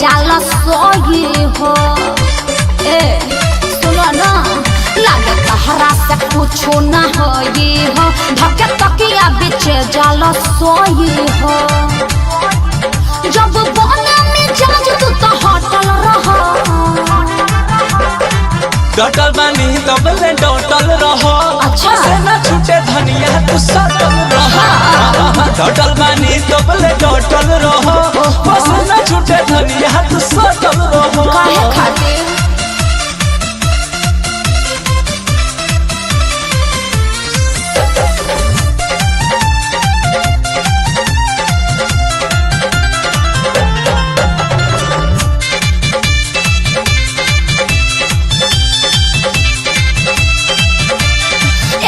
जाला सोई हो। ए सुनो ना लागे तहरा से कुछो ना होई हो। धके तकिया बिचे जाला सोई हो। जब बने में जाज तू तो होटल रहा। डटल बानी तबले डटल रहो। अच्छा से ना छूटे धनिया तू सटल रहो। डटल बानी तबले डटल रहो। से ना छूटे धनिया तू सटल रहो। काहे खातिर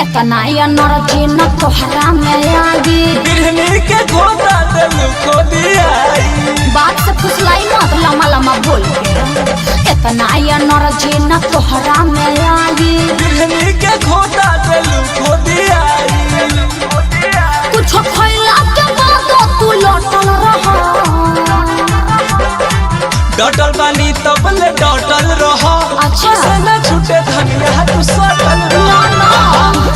इतना एनर्जी न तोहरा में आगी। बिरहनी के घोड़ा दिल को दिया। बात से फुसलाई मत लम्बा लम्बा बोल के। इतना एनर्जी न तोहरा में आगी। बिरहनी के घोड़ा दिल को दिया। कुछ खैला के बाद तू लौटल रहा। डटल बानी तबले डटल रहो। अच्छा से ना छूटे धनिया तू सटल रहो।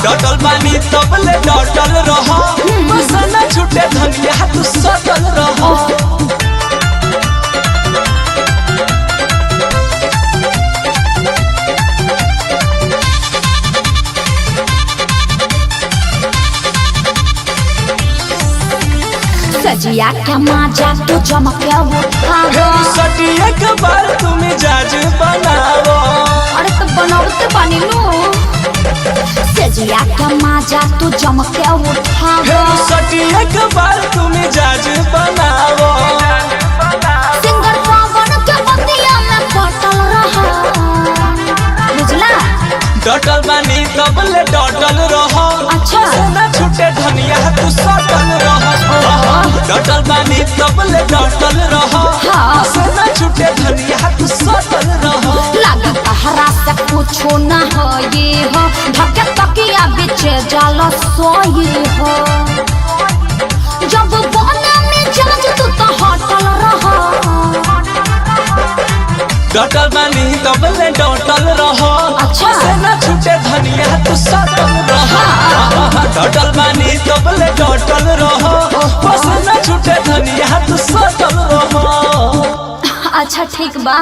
डटल बानी तबले डटल रहो। से ना छूटे धनिया तू सटल रहो। सजिया के माजा तू चमके उठाओ। सटिया के बार तुम जाज बनाओ। अरे तो बनावते पानी लो। सजिया के माजा तू चमके उठाओ। सटिया के बार तुम जाज बनाओ। सिंगर पावन के बतिया में पटल रहा। बुझला डटल बानी तबले डटल रहो। अच्छा से ना छूटे धनिया तू सटल रहो। डटल बानी तबले डटल रहो। हाँ। से ना छूटे धनिया तू सटल रहो। लागे तहरा से कुछो ना होई हो। धके तकिया बिचे जाला सोई हो। जब बने में जाज तू तो होटल रहा। डटल बानी तबले डटल रहो। अच्छा से ना छूटे धनिया तू सटल रहो। डटल बानी तबले डटल रहो। से ना छूटे धनिया तू सटल रहो। अच्छा ठीक बा।